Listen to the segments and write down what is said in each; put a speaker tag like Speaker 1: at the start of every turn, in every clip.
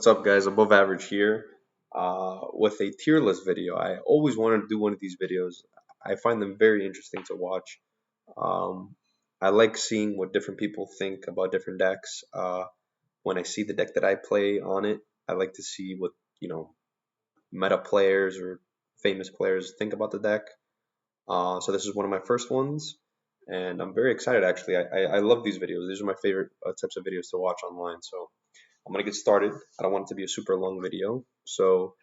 Speaker 1: What's up, guys? Above average here with a tier list video. I always wanted to do one of these videos. I find them very interesting to watch. Um, I like seeing what different people think about different decks. When I see the deck that I play on it, I like to see what meta players or famous players think about the deck. So this is one of my first ones, and I'm very excited actually. I love these videos. These are my favorite types of videos to watch online. So I'm gonna get started. I don't want it to be a super long video. So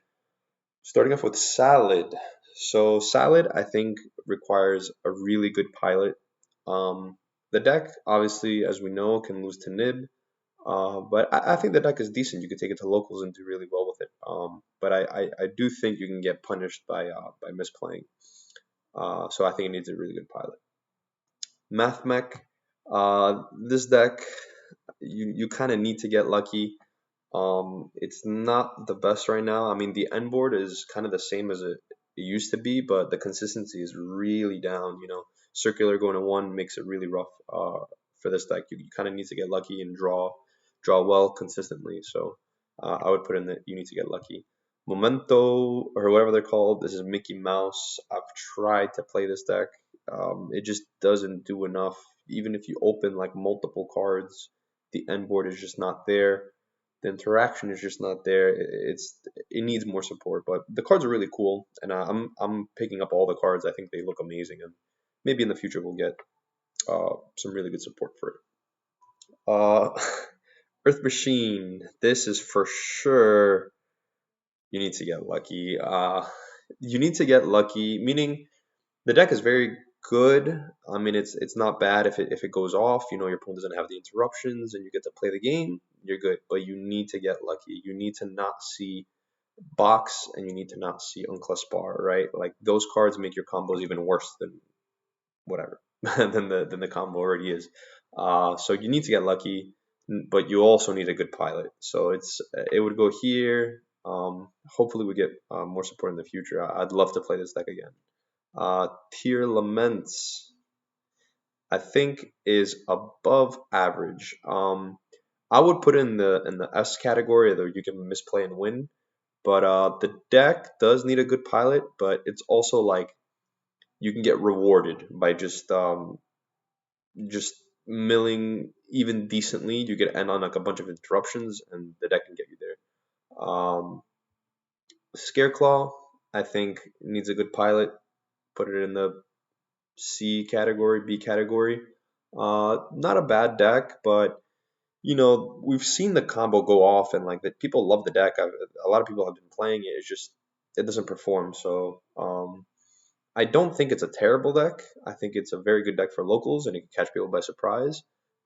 Speaker 1: starting off with salad. So salad, I think, requires a really good pilot. Um, the deck, obviously, as we know, can lose to Nib. But I think the deck is decent. You could take it to locals and do really well with it. But I do think you can get punished by misplaying. So I think it needs a really good pilot. Math Mech. This deck, you kind of need to get lucky. It's not the best right now. I mean, the end board is kind of the same as it used to be, but the consistency is really down. Circular going to one makes it really rough for this deck. You kind of need to get lucky and draw well consistently. So I would put in that you need to get lucky. Memento or whatever they're called. This is Mickey Mouse. I've tried to play this deck. It just doesn't do enough. Even if you open like multiple cards, the end board is just not there. The interaction is just not there. It needs more support, but the cards are really cool, and I'm picking up all the cards. I think they look amazing, and maybe in the future we'll get some really good support for it. Uh, Earth Machine. This is for sure. You need to get lucky. You need to get lucky, meaning the deck is very good. I mean, it's not bad if it goes off. Your opponent doesn't have the interruptions, and you get to play the game. You're good, but you need to get lucky. You need to not see box, and you need to not see Unclaspar, right? Like those cards make your combos even worse than whatever than the combo already is. So you need to get lucky, but you also need a good pilot. So it would go here. Hopefully we get more support in the future. I'd love to play this deck again. Tier Laments, I think, is above average. I would put it in the S category, though you can misplay and win. But the deck does need a good pilot, but it's also like you can get rewarded by just milling even decently. You get end on like a bunch of interruptions, and the deck can get you there. Scareclaw, I think, needs a good pilot. Put it in the C category, B category. Not a bad deck, but we've seen the combo go off, and like that people love the deck. A lot of people have been playing it. It's just it doesn't perform. So I don't think it's a terrible deck. I think it's a very good deck for locals, and it can catch people by surprise.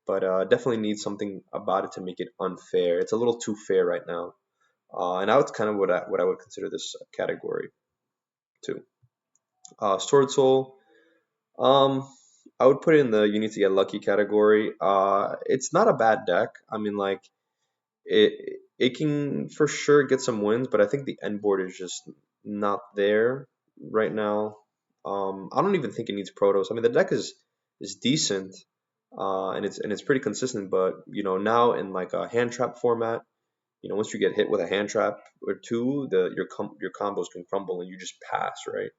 Speaker 1: But definitely needs something about it to make it unfair. It's a little too fair right now, and now it's kind of what I would consider this category too. Sword Soul. Um, I would put it in the you need to get lucky category. It's not a bad deck. I mean, like it can for sure get some wins, but I think the end board is just not there right now. I don't even think it needs Protos. I mean, the deck is decent, and it's pretty consistent. But now in like a hand trap format, once you get hit with a hand trap or two, your combos can crumble and you just pass, right?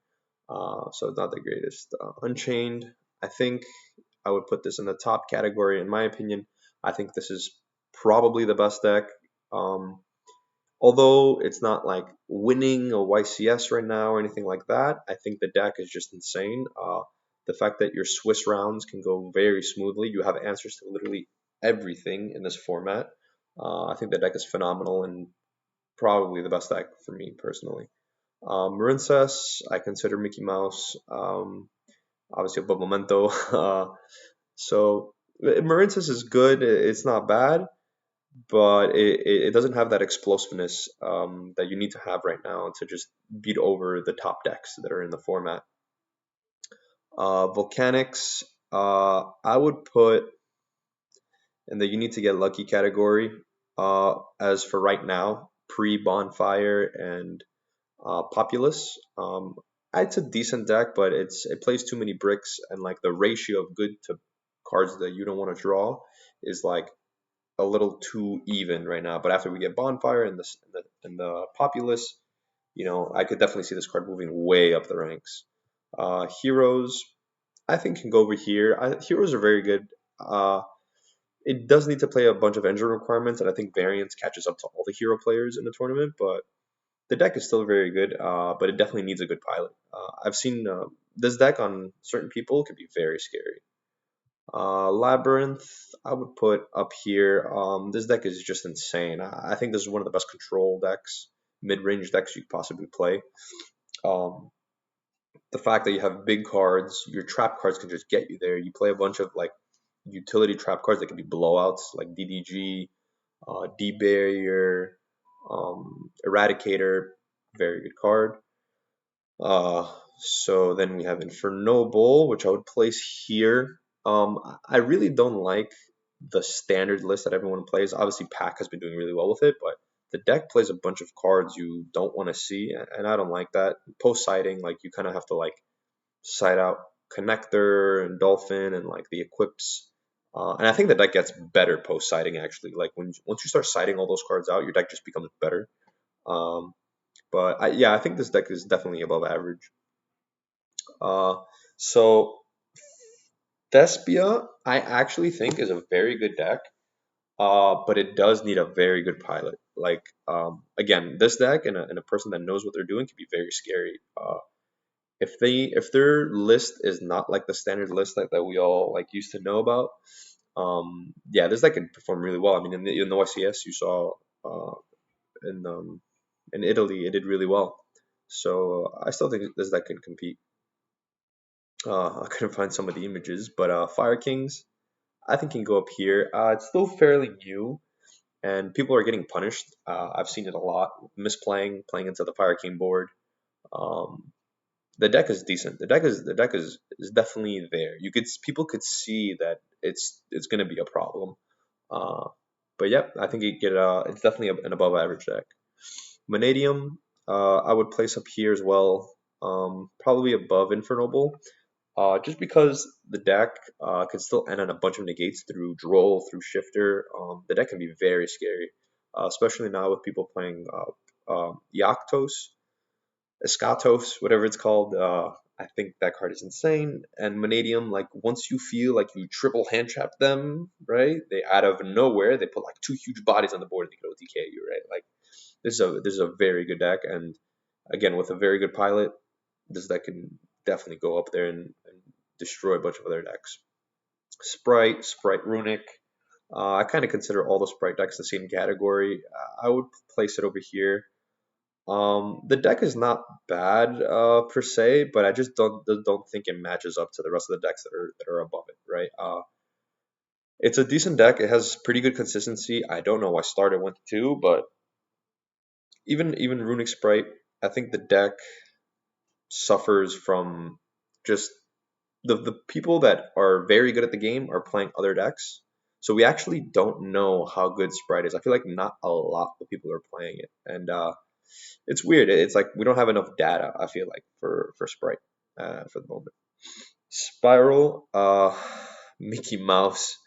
Speaker 1: So it's not the greatest. Unchained, I think I would put this in the top category in my opinion. I think this is probably the best deck. Um, Although it's not like winning a YCS right now or anything like that, I think the deck is just insane. The fact that your Swiss rounds can go very smoothly, you have answers to literally everything in this format. I think the deck is phenomenal and probably the best deck for me personally. Marincess, I consider Mickey Mouse, obviously above Memento. So Marincess is good. It's not bad, but it doesn't have that explosiveness that you need to have right now to just beat over the top decks that are in the format. Volcanics, I would put in the you need to get lucky category. As for right now, pre Bonfire and Populous. It's a decent deck, but it plays too many bricks, and like the ratio of good to cards that you don't want to draw is like a little too even right now. But after we get Bonfire and the Populace, I could definitely see this card moving way up the ranks. Heroes, I think can go over here. Heroes are very good. It does need to play a bunch of engine requirements, and I think variance catches up to all the hero players in the tournament. But the deck is still very good. But it definitely needs a good pilot. I've seen this deck on certain people could be very scary. Labyrinth, I would put up here. This deck is just insane. I think this is one of the best control decks, mid-range decks you could possibly play. Um, the fact that you have big cards, your trap cards can just get you there. You play a bunch of like utility trap cards that can be blowouts, like DDG, D-Barrier, Eradicator, very good card. So then we have Infernoble, which I would place here. I really don't like the standard list that everyone plays. Obviously, Pack has been doing really well with it, but the deck plays a bunch of cards you don't want to see, and I don't like that. Post sighting, like you kind of have to like side out Connector and Dolphin and like the equips. And I think the deck gets better post sighting actually. Like once you start sighting all those cards out, your deck just becomes better. Um, but yeah, I think this deck is definitely above average. Uh, so Thespia, I actually think is a very good deck, but it does need a very good pilot. Like again, this deck and a person that knows what they're doing can be very scary. If their list is not like the standard list that we all like used to know about, yeah, this deck can perform really well. I mean, in the YCS you saw in in Italy, it did really well. So I still think this deck can compete. I couldn't find some of the images, but Fire Kings, I think can go up here. It's still fairly new, and people are getting punished. I've seen it a lot, misplaying, playing into the Fire King board. Um, the deck is decent. The deck is definitely there. People could see that it's going to be a problem. Uh, but yep, I think it's definitely an above average deck. Vanadium, I would place up here as well. Probably above Infernoble. Just because the deck can still end on a bunch of negates through Droll, through Shifter. The deck can be very scary, especially now with people playing Yaktos, Escatos, whatever it's called. I think that card is insane. And Vanadium, like once you feel like you triple hand trap them, right? They out of nowhere they put like two huge bodies on the board and they can OTK you, right? Like this is a very good deck, and again with a very good pilot, this deck can definitely go up there and destroy a bunch of other decks. Sprite Runic. I kind of consider all the Sprite decks the same category. I would place it over here. The deck is not bad per se, but I just don't think it matches up to the rest of the decks that are above it, right? It's a decent deck. It has pretty good consistency. I don't know why started went to two, but even Runic Sprite, I think the deck suffers from just the people that are very good at the game are playing other decks. So we actually don't know how good Sprite is. I feel like not a lot of people are playing it, and it's weird. It's like we don't have enough data. I feel like for Sprite for the moment. Spiral, Mickey Mouse,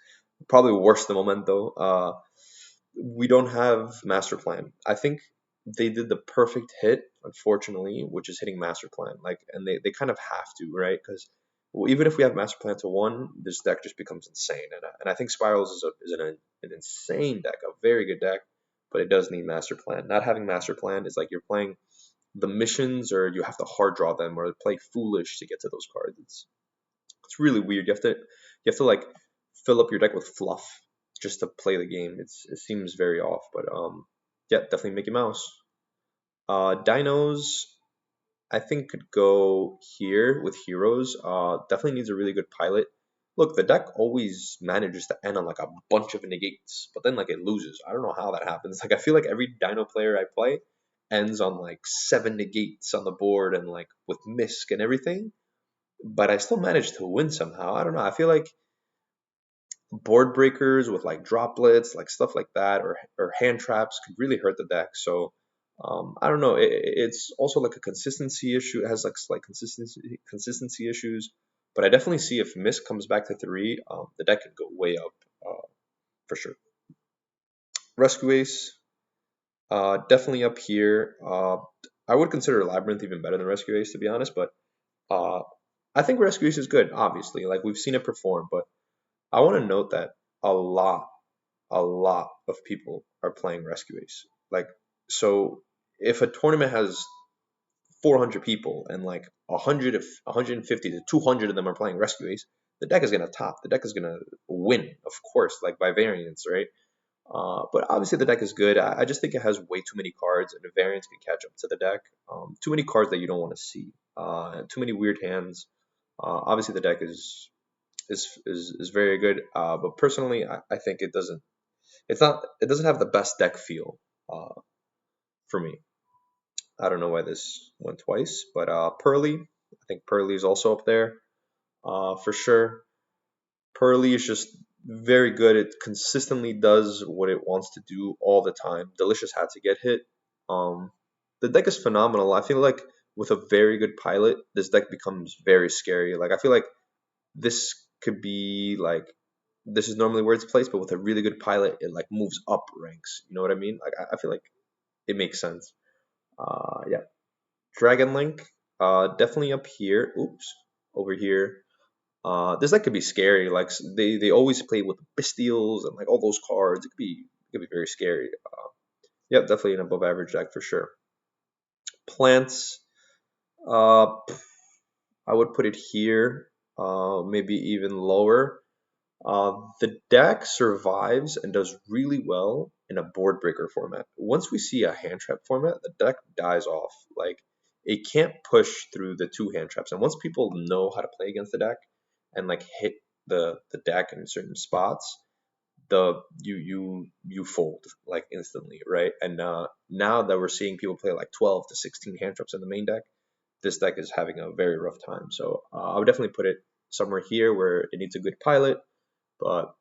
Speaker 1: probably worse the momento. We don't have master plan. I think they did the perfect hit, unfortunately, which is hitting master plan. Like, and they kind of have to, right? Because even if we have master plan to one, this deck just becomes insane. And I think Spirals is an insane deck, a very good deck, but it does need master plan. Not having master plan is like you're playing the missions, or you have to hard draw them, or play foolish to get to those cards. It's really weird. You have to like fill up your deck with fluff just to play the game. It seems very off, but yeah, definitely Mickey Mouse. Dinos, I think could go here with heroes. Definitely needs a really good pilot. Look, the deck always manages to end on like a bunch of negates, but then like it loses. I don't know how that happens. Like I feel like every Dino player I play ends on like seven negates on the board and like with misc and everything, but I still manage to win somehow. I don't know. I feel like board breakers with like droplets, like stuff like that, or hand traps could really hurt the deck. So I don't know. It's also like a consistency issue. It has like slight consistency issues. But I definitely see if Mist comes back to three, the deck could go way up for sure. Rescue Ace, definitely up here. I would consider Labyrinth even better than Rescue Ace, to be honest, but uh, I think Rescue Ace is good, obviously. Like, we've seen it perform, but I want to note that a lot, a lot of people are playing Rescue Ace. Like, so if a tournament has 400 people and like 100 of 150 to 200 of them are playing Rescue Ace, the deck is going to top. The deck is going to win, of course, like by variance, right? But obviously the deck is good. I just think it has way too many cards, and the variance can catch up to the deck. Too many cards that you don't want to see. Too many weird hands. Obviously the deck is very good. But personally, I think it doesn't. It's not. It doesn't have the best deck feel. For me. I don't know why this went twice, but Pearly. I think Pearly is also up there. For sure. Pearly is just very good. It consistently does what it wants to do all the time. Delicious had to get hit. Um, the deck is phenomenal. I feel like with a very good pilot, this deck becomes very scary. Like, I feel like this could be like this is normally where it's placed, but with a really good pilot, it like moves up ranks. You know what I mean? Like, I feel like it makes sense. Yeah, Dragon Link, definitely up here. Oops, over here. This deck could be scary. Like, they always play with Bestials and like all those cards. It could be very scary. Yep, definitely an above average deck for sure. Plants. Uh, I would put it here. Maybe even lower. The deck survives and does really well in a board breaker format. Once we see a hand trap format, the deck dies off. Like, it can't push through the two hand traps. And once people know how to play against the deck and like hit the deck in certain spots, you fold like instantly, right? And now that we're seeing people play like 12 to 16 hand traps in the main deck, this deck is having a very rough time. So I would definitely put it somewhere here where it needs a good pilot. But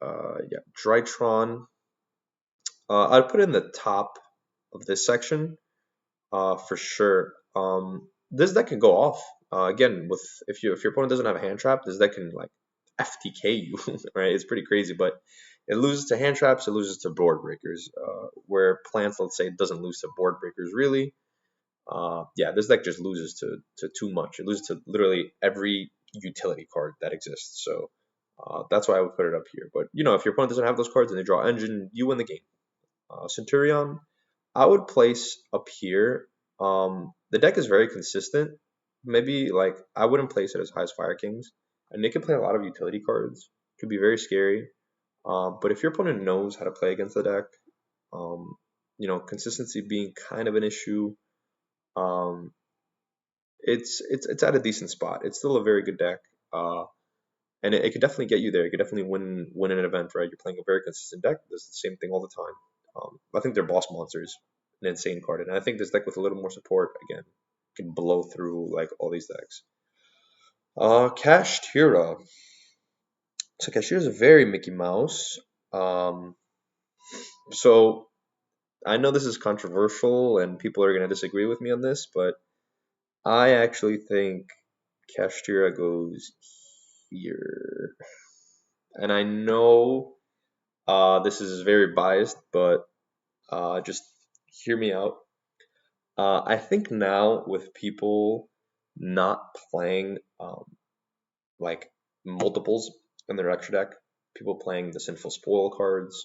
Speaker 1: yeah, Drytron. I'd put it in the top of this section for sure. This deck can go off again with if your opponent doesn't have a hand trap, this deck can like FTK you, right? It's pretty crazy, but it loses to hand traps, it loses to board breakers. Where Plants, let's say, doesn't lose to board breakers really. Yeah, this deck just loses to too much. It loses to literally every utility card that exists. So that's why I would put it up here. But if your opponent doesn't have those cards and they draw engine, you win the game. Centurion, I would place up here. The deck is very consistent. Maybe like I wouldn't place it as high as Fire Kings, and they can play a lot of utility cards. Could be very scary. But if your opponent knows how to play against the deck, um, consistency being kind of an issue. Um, it's at a decent spot. It's still a very good deck, and it could definitely get you there. It could definitely win an event, right? You're playing a very consistent deck. Does the same thing all the time. I think their boss monster is an insane card, and I think this deck with a little more support again can blow through like all these decks. Kashtira. So Kashtira is a very Mickey Mouse. Um, so I know this is controversial, and people are going to disagree with me on this, but I actually think Kashtira goes here. And I know this is very biased, but just hear me out. I think now with people not playing like multiples in their extra deck, people playing the Sinful Spoil cards,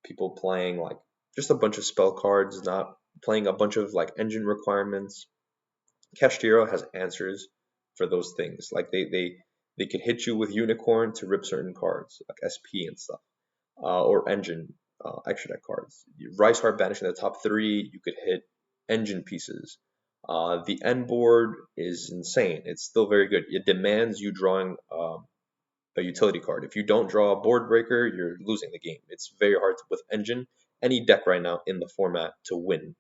Speaker 1: people playing like just a bunch of spell cards, not playing a bunch of like engine requirements. Kashtira has answers for those things. Like they could hit you with Unicorn to rip certain cards, like SP and stuff, or Engine extra deck cards. Rice Heart banishing the top three, you could hit Engine pieces. The end board is insane. It's still very good. It demands you drawing a utility card. If you don't draw a board breaker, you're losing the game. It's very hard with Engine, any deck right now in the format to win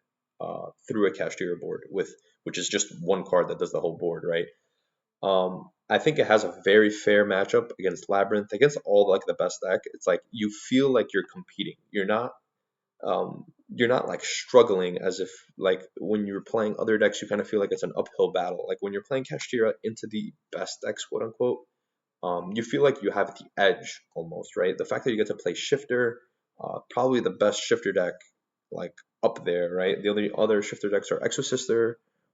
Speaker 1: through a Kashtira board which is just one card that does the whole board, right? I think it has a very fair matchup against Labyrinth, against all like the best deck. It's like you feel like you're competing. You're not like struggling as if like when you're playing other decks, you kind of feel like it's an uphill battle. Like when you're playing Kashtira into the best decks, quote unquote, you feel like you have the edge almost, right? The fact that you get to play Shifter, Probably the best shifter deck, like up there, right? The only other shifter decks are Exosister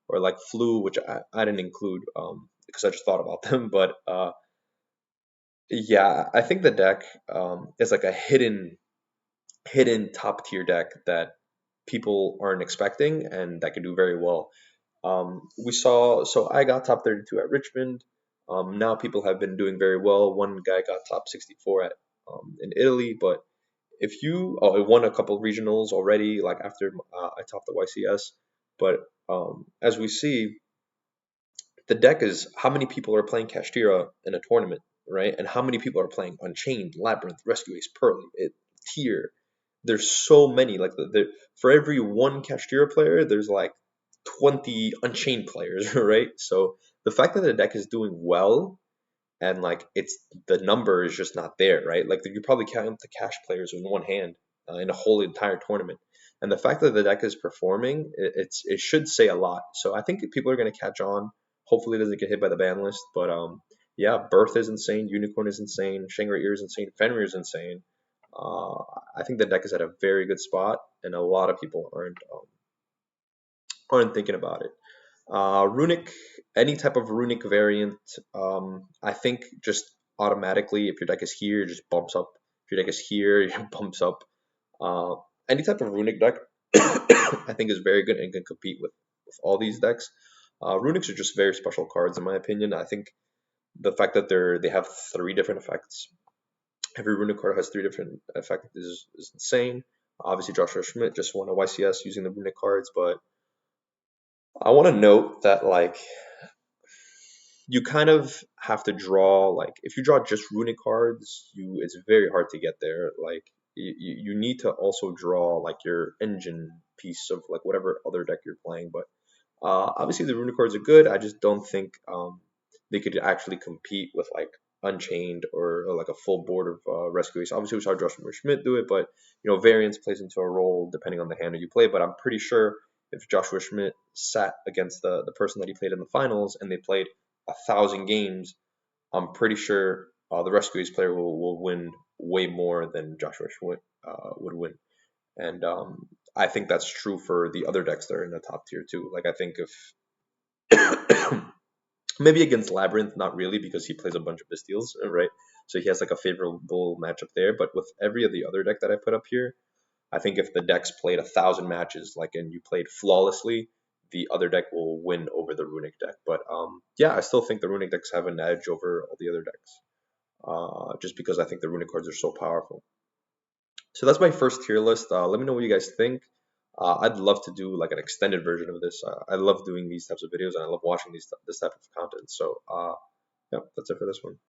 Speaker 1: or like Flu, which I didn't include because I just thought about them. But yeah, I think the deck is like a hidden top tier deck that people aren't expecting and that can do very well. We saw, so I got top 32 at Richmond. Now people have been doing very well. One guy got top 64 at in Italy, but if you, oh, I won a couple regionals already, like after I topped the YCS. But as we see, the deck is how many people are playing Kashtira in a tournament, right? And how many people are playing Unchained, Labyrinth, Rescue Ace, Pearly, Tier. There's so many. Like for every one Kashtira player, there's like 20 Unchained players, right? So the fact that the deck is doing well and like it's the number is just not there, right? Like you probably count the cash players in one hand in a whole entire tournament, and the fact that the deck is performing, it should say a lot. So I think people are going to catch on. Hopefully, it doesn't get hit by the ban list, but yeah, Birth is insane, Unicorn is insane, Shangri is insane, Fenrir is insane. Uh, I think the deck is at a very good spot, and a lot of people aren't thinking about it. Runic, any type of Runic variant, I think just automatically, if your deck is here, it just bumps up. If your deck is here, it bumps up. Uh, any type of Runic deck, I think is very good and can compete with all these decks. Runics are just very special cards in my opinion. I think the fact that they have three different effects. Every Runic card has three different effects is insane. Obviously, Joshua Schmidt just won a YCS using the Runic cards, but I want to note that like you kind of have to draw like if you draw just Runic cards, it's very hard to get there. Like you need to also draw like your engine piece of like whatever other deck you're playing. But obviously the Runic cards are good. I just don't think they could actually compete with like Unchained or like a full board of Rescuers. Obviously we saw Joshua Schmidt do it, but variance plays into a role depending on the hand that you play. But I'm pretty sure if Joshua Schmidt sat against the person that he played in the finals and they played 1,000 games, I'm pretty sure the Rescuers player will win way more than Joshua Schmidt would win. And I think that's true for the other decks that are in the top tier too. Like I think if maybe against Labyrinth, not really because he plays a bunch of Bastiles, right? So he has like a favorable matchup there. But with every of the other deck that I put up here, I think if the decks played 1,000 matches, like and you played flawlessly, the other deck will win over the Runic deck. But yeah, I still think the Runic decks have an edge over all the other decks, just because I think the Runic cards are so powerful. So that's my first tier list. Let me know what you guys think. I'd love to do like an extended version of this. I love doing these types of videos and I love watching this type of content. So yeah, that's it for this one.